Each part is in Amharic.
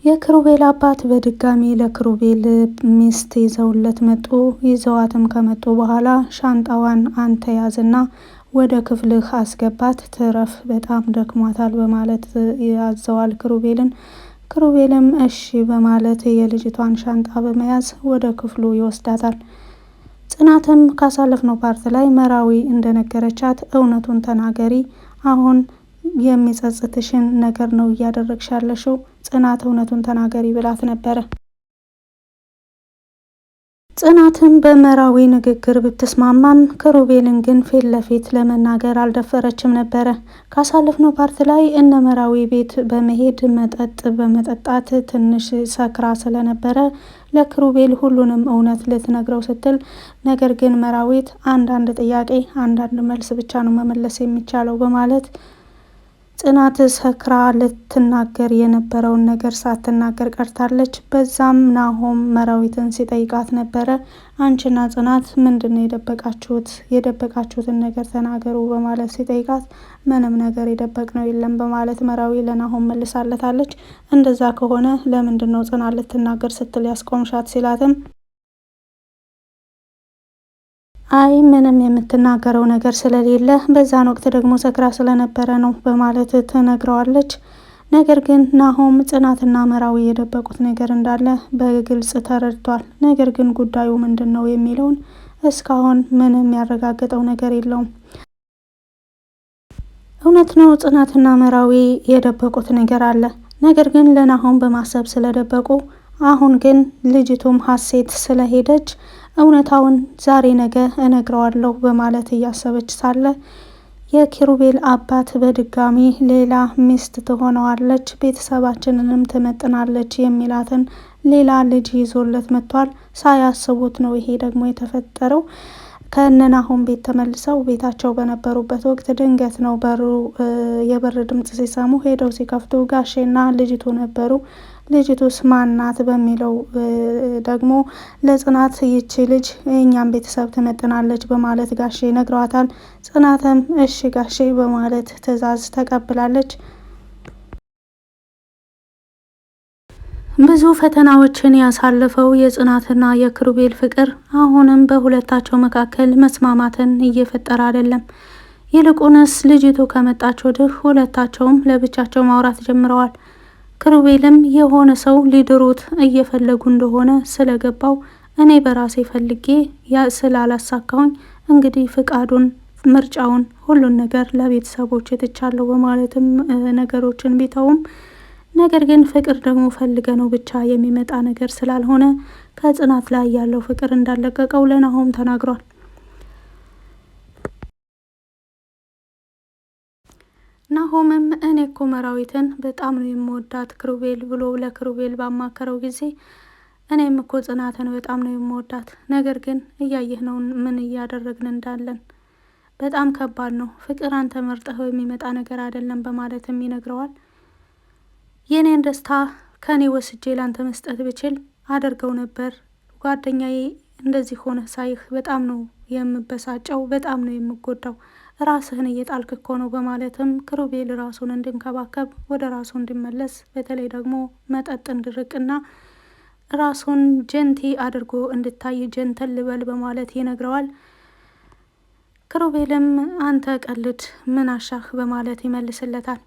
የክሩቤል አባት በድጋሚ ለክሩቤል ሚስት ይዘውለት መጡ። ይዘዋትም ከመጡ በኋላ ሻንጣዋን አንተ ያዝና ወደ ክፍልህ አስገባት፣ ትረፍ፣ በጣም ደክሟታል በማለት ያዘዋል ክሩቤልን። ክሩቤልም እሺ በማለት የልጅቷን ሻንጣ በመያዝ ወደ ክፍሉ ይወስዳታል። ጽናትም ካሳለፍነው ፓርት ላይ መራዊ እንደነገረቻት እውነቱን ተናገሪ፣ አሁን የሚጸጽትሽን ነገር ነው እያደረግሽ ያለሽው፣ ጽናት እውነቱን ተናገሪ ብላት ነበረ። ጽናትም በመራዊ ንግግር ብትስማማም ክሩቤልን ግን ፊት ለፊት ለመናገር አልደፈረችም ነበረ። ካሳለፍነው ፓርት ላይ እነ መራዊ ቤት በመሄድ መጠጥ በመጠጣት ትንሽ ሰክራ ስለነበረ ለክሩቤል ሁሉንም እውነት ልትነግረው ስትል፣ ነገር ግን መራዊት አንዳንድ ጥያቄ አንዳንድ መልስ ብቻ ነው መመለስ የሚቻለው በማለት ጽናት ሰክራ ልትናገር የነበረውን ነገር ሳትናገር ቀርታለች። በዛም ናሆም መራዊትን ሲጠይቃት ነበረ። አንቺና ጽናት ምንድን ነው የደበቃችሁት? የደበቃችሁትን ነገር ተናገሩ በማለት ሲጠይቃት ምንም ነገር የደበቅነው የለም በማለት መራዊ ለናሆም መልሳለታለች። እንደዛ ከሆነ ለምንድን ነው ጽናት ልትናገር ስትል ያስቆምሻት ሲላትም አይ ምንም የምትናገረው ነገር ስለሌለ በዛን ወቅት ደግሞ ሰክራ ስለነበረ ነው በማለት ትነግረዋለች። ነገር ግን ናሆም ጽናትና መራዊ የደበቁት ነገር እንዳለ በግልጽ ተረድቷል። ነገር ግን ጉዳዩ ምንድን ነው የሚለውን እስካሁን ምንም ያረጋገጠው ነገር የለውም። እውነት ነው ጽናትና መራዊ የደበቁት ነገር አለ። ነገር ግን ለናሆም በማሰብ ስለደበቁ፣ አሁን ግን ልጅቱም ሀሴት ስለሄደች እውነታውን ዛሬ ነገ እነግረዋለሁ በማለት እያሰበች ሳለ የኪሩቤል አባት በድጋሚ ሌላ ሚስት ትሆነዋለች፣ ቤተሰባችንንም ትመጥናለች የሚላትን ሌላ ልጅ ይዞለት መጥቷል። ሳያስቡት ነው ይሄ ደግሞ የተፈጠረው። ከነናሆም ቤት ተመልሰው ቤታቸው በነበሩበት ወቅት ድንገት ነው የበር ድምጽ ሲሰሙ ሄደው ሲከፍቱ ጋሼና ልጅቱ ነበሩ። ልጅቱስ ማናት በሚለው ደግሞ ለጽናት ይቺ ልጅ የእኛም ቤተሰብ ትመጥናለች በማለት ጋሼ ነግረዋታል። ጽናትም እሺ ጋሼ በማለት ትዕዛዝ ተቀብላለች። ብዙ ፈተናዎችን ያሳለፈው የጽናትና የክሩቤል ፍቅር አሁንም በሁለታቸው መካከል መስማማትን እየፈጠረ አይደለም። ይልቁንስ ልጅቱ ከመጣች ወዲህ ሁለታቸውም ለብቻቸው ማውራት ጀምረዋል። ክሩቤልም የሆነ ሰው ሊድሩት እየፈለጉ እንደሆነ ስለገባው እኔ በራሴ ፈልጌ ስላላሳካሁኝ እንግዲህ ፍቃዱን፣ ምርጫውን፣ ሁሉን ነገር ለቤተሰቦች ትቻለሁ በማለትም ነገሮችን ቢተውም፣ ነገር ግን ፍቅር ደግሞ ፈልገ ነው ብቻ የሚመጣ ነገር ስላልሆነ ከጽናት ላይ ያለው ፍቅር እንዳለቀቀው ለናሆም ተናግሯል። ናሆምም እኔ እኮ መራዊትን በጣም ነው የምወዳት ክሩቤል ብሎ ለክሩቤል ባማከረው ጊዜ እኔም እኮ ጽናትን በጣም ነው የምወዳት፣ ነገር ግን እያየህ ነው ምን እያደረግን እንዳለን፣ በጣም ከባድ ነው፣ ፍቅር አንተ መርጠኸው የሚመጣ ነገር አይደለም በማለትም ይነግረዋል። የኔን ደስታ ከኔ ወስጄ ላንተ መስጠት ብችል አደርገው ነበር፣ ጓደኛዬ እንደዚህ ሆነ ሳይህ በጣም ነው የምበሳጨው፣ በጣም ነው የምጎዳው፣ ራስህን እየጣልክ እኮ ነው በማለትም ክሩቤል ራሱን እንድንከባከብ፣ ወደ ራሱ እንዲመለስ፣ በተለይ ደግሞ መጠጥ እንድርቅና ራሱን ጀንቲ አድርጎ እንድታይ ጀንተል ልበል በማለት ይነግረዋል። ክሩቤልም አንተ ቀልድ ምን አሻህ በማለት ይመልስለታል።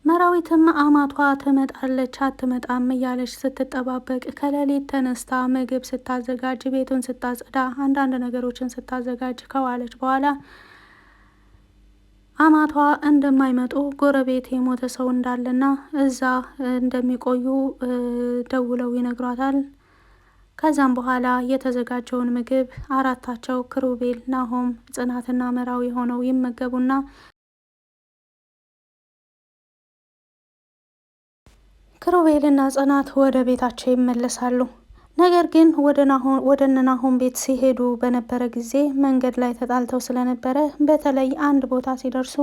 መራዊትም አማቷ ትመጣለች አትመጣም እያለች ስትጠባበቅ ከሌሊት ተነስታ ምግብ ስታዘጋጅ፣ ቤቱን ስታጸዳ፣ አንዳንድ ነገሮችን ስታዘጋጅ ከዋለች በኋላ አማቷ እንደማይመጡ፣ ጎረቤት የሞተ ሰው እንዳለና እዛ እንደሚቆዩ ደውለው ይነግሯታል። ከዛም በኋላ የተዘጋጀውን ምግብ አራታቸው ክሩቤል፣ ናሆም፣ ጽናትና መራዊ ሆነው ይመገቡና ክሩቤልና ጽናት ወደ ቤታቸው ይመለሳሉ። ነገር ግን ወደ ናሆም ቤት ሲሄዱ በነበረ ጊዜ መንገድ ላይ ተጣልተው ስለነበረ በተለይ አንድ ቦታ ሲደርሱ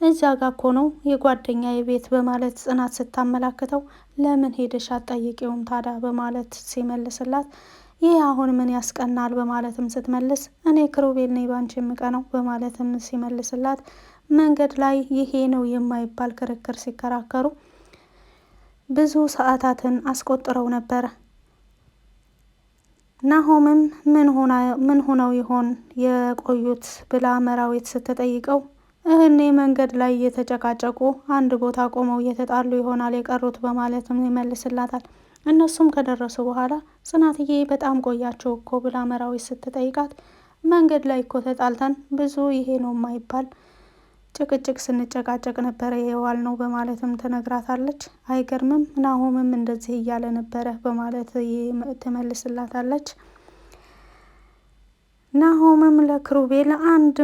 እዛ ጋ እኮ ነው የጓደኛዬ ቤት በማለት ጽናት ስታመላክተው ለምን ሄደሽ አትጠይቂውም ታዲያ በማለት ሲመልስላት ይህ አሁን ምን ያስቀናል በማለትም ስትመልስ እኔ ክሩቤል ነኝ ባንቺ የምቀነው በማለትም ሲመልስላት መንገድ ላይ ይሄ ነው የማይባል ክርክር ሲከራከሩ ብዙ ሰዓታትን አስቆጥረው ነበረ። ናሆምም ምን ሆነው ይሆን የቆዩት ብላ መራዊት ስትጠይቀው እህኔ መንገድ ላይ እየተጨቃጨቁ አንድ ቦታ ቆመው እየተጣሉ ይሆናል የቀሩት በማለትም ይመልስላታል። እነሱም ከደረሱ በኋላ ጽናትዬ በጣም ቆያቸው እኮ ብላ መራዊት ስትጠይቃት መንገድ ላይ እኮ ተጣልተን ብዙ ይሄ ነው የማይባል ጭቅጭቅ ስንጨቃጨቅ ነበረ የዋል ነው በማለትም ትነግራታለች። አይገርምም ናሆምም እንደዚህ እያለ ነበረ በማለት ትመልስላታለች። ናሆምም ለክሩቤል አንድ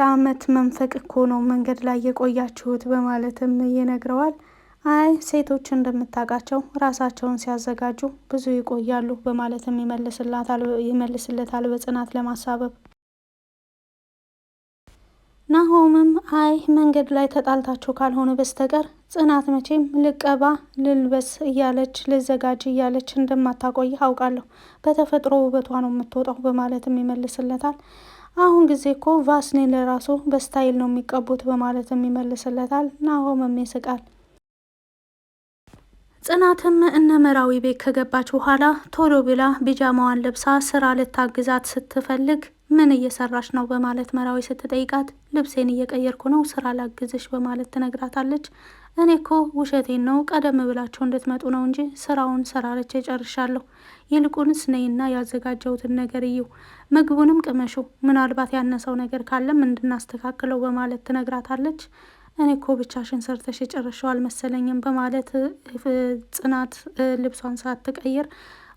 አመት መንፈቅ እኮ ነው መንገድ ላይ የቆያችሁት በማለትም ይነግረዋል። አይ ሴቶች እንደምታውቃቸው ራሳቸውን ሲያዘጋጁ ብዙ ይቆያሉ በማለትም ይመልስለታል በጽናት ለማሳበብ። ናሆምም አይ መንገድ ላይ ተጣልታችሁ ካልሆነ በስተቀር ጽናት መቼም ልቀባ ልልበስ እያለች ልዘጋጅ እያለች እንደማታቆይ አውቃለሁ፣ በተፈጥሮ ውበቷ ነው የምትወጣው በማለትም ይመልስለታል። አሁን ጊዜ እኮ ቫስሊን ለራሱ በስታይል ነው የሚቀቡት በማለትም ይመልስለታል። ናሆምም ይስቃል። ጽናትም እነ መራዊ ቤት ከገባች በኋላ ቶሎ ብላ ቢጃማዋን ለብሳ ስራ ልታግዛት ስትፈልግ ምን እየሰራች ነው በማለት መራዊ ስትጠይቃት ልብሴን እየቀየርኩ ነው ስራ ላግዝሽ በማለት ትነግራታለች። እኔ እኮ ውሸቴን ነው ቀደም ብላችሁ እንድትመጡ ነው እንጂ ስራውን ሰራርቼ ጨርሻለሁ። ይልቁንስ ነይና ያዘጋጀሁትን ነገር እዩ፣ ምግቡንም ቅመሹ፣ ምናልባት ያነሰው ነገር ካለም እንድናስተካክለው በማለት ትነግራታለች። እኔ እኮ ብቻሽን ሰርተሽ የጨረሻው አልመሰለኝም በማለት ጽናት ልብሷን ሳትቀይር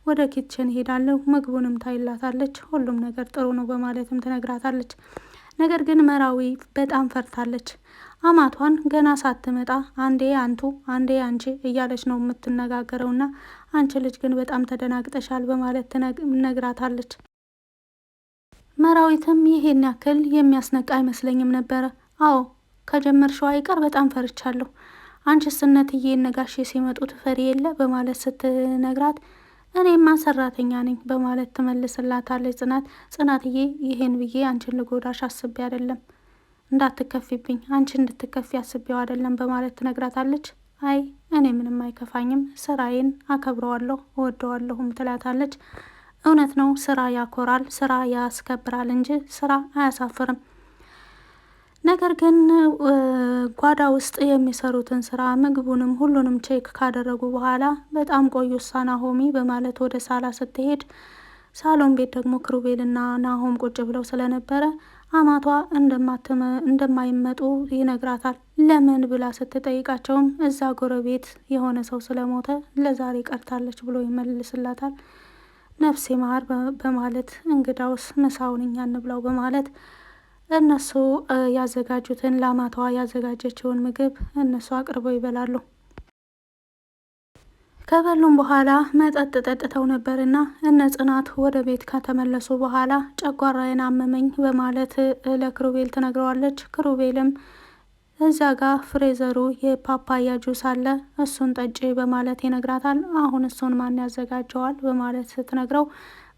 ወደ ኪችን ሄዳለሁ፣ ምግቡንም ታይላታለች። ሁሉም ነገር ጥሩ ነው በማለትም ትነግራታለች። ነገር ግን መራዊ በጣም ፈርታለች። አማቷን ገና ሳትመጣ አንዴ አንቱ አንዴ አንቺ እያለች ነው የምትነጋገረውና አንቺ ልጅ ግን በጣም ተደናግጠሻል በማለት ትነግራታለች። መራዊትም ይሄን ያክል የሚያስነቃ አይመስለኝም ነበረ። አዎ ከጀመርሽው አይቀር በጣም ፈርቻለሁ። አንቺስ እነትዬ ነጋሼ ሲመጡ ትፈሪ የለ በማለት ስትነግራት እኔማ ሰራተኛ ነኝ በማለት ትመልስላታለች። ጽናትዬ ይሄን ብዬ አንቺን ልጎዳሽ አስቤ አይደለም፣ እንዳትከፊብኝ፣ አንቺ እንድትከፊ አስቤው አይደለም በማለት ትነግራታለች። አይ እኔ ምንም አይከፋኝም፣ ስራዬን አከብረዋለሁ እወደዋለሁም ትላታለች። እውነት ነው ስራ ያኮራል፣ ስራ ያስከብራል እንጂ ስራ አያሳፍርም። ነገር ግን ጓዳ ውስጥ የሚሰሩትን ስራ ምግቡንም ሁሉንም ቼክ ካደረጉ በኋላ በጣም ቆዩሳ ናሆሚ በማለት ወደ ሳላ ስትሄድ ሳሎን ቤት ደግሞ ክሩቤልና ናሆም ቁጭ ብለው ስለነበረ አማቷ እንደማይመጡ ይነግራታል። ለምን ብላ ስትጠይቃቸውም እዛ ጎረቤት የሆነ ሰው ስለሞተ ለዛሬ ቀርታለች ብሎ ይመልስላታል። ነፍሴ ማር በማለት እንግዳውስ ምሳውን እኛ እንብላው በማለት እነሱ ያዘጋጁትን ለአማቷ ያዘጋጀችውን ምግብ እነሱ አቅርበው ይበላሉ። ከበሉም በኋላ መጠጥ ጠጥተው ነበርና እነ ጽናት ወደ ቤት ከተመለሱ በኋላ ጨጓራዬን አመመኝ በማለት ለክሩቤል ትነግረዋለች። ክሩቤልም እዛ ጋር ፍሬዘሩ የፓፓያ ጁስ አለ እሱን ጠጪ በማለት ይነግራታል። አሁን እሱን ማን ያዘጋጀዋል በማለት ስትነግረው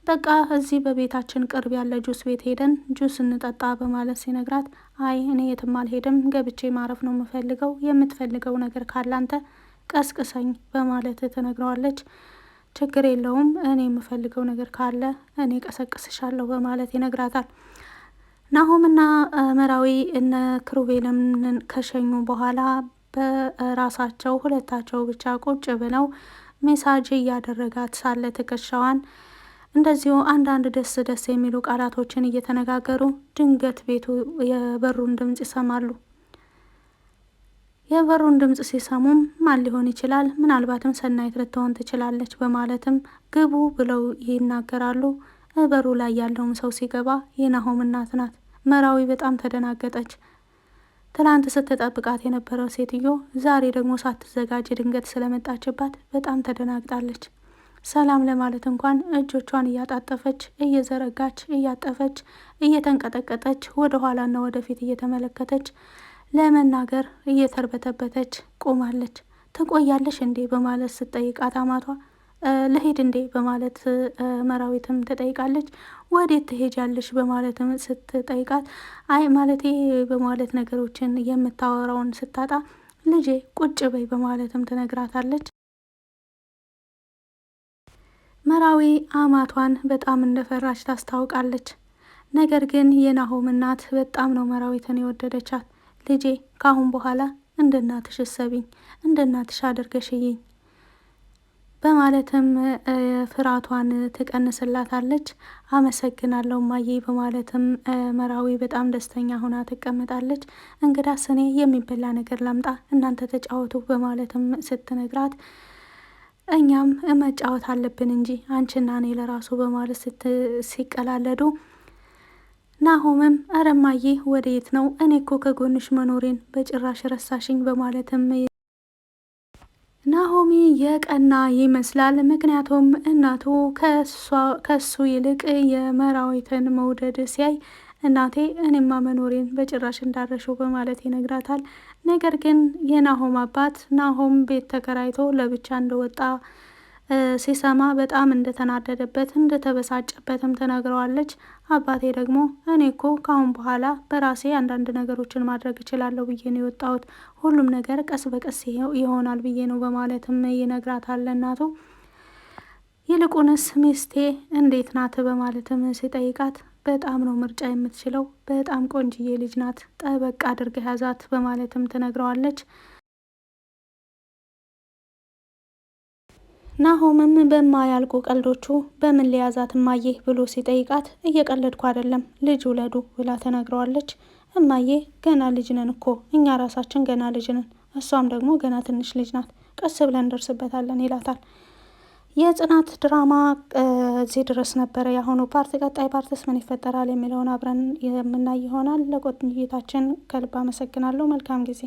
በቃ እዚህ በቤታችን ቅርብ ያለ ጁስ ቤት ሄደን ጁስ እንጠጣ በማለት ሲነግራት አይ እኔ የትም አልሄድም፣ ገብቼ ማረፍ ነው የምፈልገው፣ የምትፈልገው ነገር ካለ አንተ ቀስቅሰኝ በማለት ትነግረዋለች። ችግር የለውም እኔ የምፈልገው ነገር ካለ እኔ ቀሰቅስሻለሁ በማለት ይነግራታል። ናሆምና መራዊ እነ ክሩቤልን ከሸኙ በኋላ በራሳቸው ሁለታቸው ብቻ ቁጭ ብለው ሜሳጅ እያደረጋት ሳለ ትከሻዋን እንደዚሁ አንዳንድ ደስ ደስ የሚሉ ቃላቶችን እየተነጋገሩ ድንገት ቤቱ የበሩን ድምጽ ይሰማሉ። የበሩን ድምጽ ሲሰሙም ማን ሊሆን ይችላል? ምናልባትም ሰናይት ልትሆን ትችላለች በማለትም ግቡ ብለው ይናገራሉ። በሩ ላይ ያለውም ሰው ሲገባ የናሆም እናት ናት። መራዊ በጣም ተደናገጠች። ትላንት ስትጠብቃት የነበረው ሴትዮ ዛሬ ደግሞ ሳትዘጋጅ ድንገት ስለመጣችባት በጣም ተደናግጣለች። ሰላም ለማለት እንኳን እጆቿን እያጣጠፈች እየዘረጋች እያጠፈች እየተንቀጠቀጠች ወደ ኋላና ወደፊት እየተመለከተች ለመናገር እየተርበተበተች ቆማለች። ትቆያለሽ እንዴ በማለት ስትጠይቃት አማቷ ልሄድ እንዴ በማለት መራዊትም ትጠይቃለች። ወዴት ትሄጃለሽ በማለትም ስትጠይቃት አይ ማለቴ በማለት ነገሮችን የምታወራውን ስታጣ ልጄ ቁጭ በይ በማለትም ትነግራታለች። መራዊ አማቷን በጣም እንደፈራች ታስታውቃለች። ነገር ግን የናሆም እናት በጣም ነው መራዊትን የወደደቻት። ልጄ ካሁን በኋላ እንደ እናትሽ እሰቢኝ፣ እንደ እናትሽ አድርገሽይኝ በማለትም ፍርሃቷን ትቀንስላታለች። አመሰግናለሁ ማዬ በማለትም መራዊ በጣም ደስተኛ ሆና ትቀመጣለች። እንግዳስ እኔ የሚበላ ነገር ላምጣ እናንተ ተጫወቱ በማለትም ስትነግራት እኛም መጫወት አለብን እንጂ አንቺና እኔ ለራሱ በማለት ሲቀላለዱ ናሆምም አረማዬ ወደየት ነው? እኔ እኮ ከጎንሽ መኖሬን በጭራሽ ረሳሽኝ በማለትም ናሆሚ የቀና ይመስላል። ምክንያቱም እናቱ ከሱ ይልቅ የመራዊትን መውደድ ሲያይ እናቴ እኔማ መኖሬን በጭራሽ እንዳረሽው በማለት ይነግራታል። ነገር ግን የናሆም አባት ናሆም ቤት ተከራይቶ ለብቻ እንደወጣ ሲሰማ በጣም እንደተናደደበት እንደተበሳጨበትም ተናግረዋለች። አባቴ ደግሞ እኔ እኮ ካሁን በኋላ በራሴ አንዳንድ ነገሮችን ማድረግ እችላለሁ ብዬ ነው የወጣሁት፣ ሁሉም ነገር ቀስ በቀስ ይሆናል ብዬ ነው በማለትም ይነግራታል እናቱ። ይልቁንስ ሚስቴ እንዴት ናት በማለትም ሲጠይቃት በጣም ነው ምርጫ የምትችለው፣ በጣም ቆንጅዬ ልጅ ናት፣ ጠበቅ አድርገህ ያዛት በማለትም ትነግረዋለች። ናሆምም በማያልቁ ቀልዶቹ በምን ሊያዛት እማዬ ብሎ ሲጠይቃት እየቀለድኩ አይደለም ልጅ ውለዱ ብላ ተናግረዋለች። እማዬ ገና ልጅ ነን እኮ እኛ ራሳችን ገና ልጅ ነን፣ እሷም ደግሞ ገና ትንሽ ልጅ ናት፣ ቀስ ብለን እንደርስበታለን ይላታል። የጽናት ድራማ እዚህ ድረስ ነበረ የአሁኑ ፓርት። ቀጣይ ፓርትስ ምን ይፈጠራል የሚለውን አብረን የምናይ ይሆናል። ለቆይታችን ከልብ አመሰግናለሁ። መልካም ጊዜ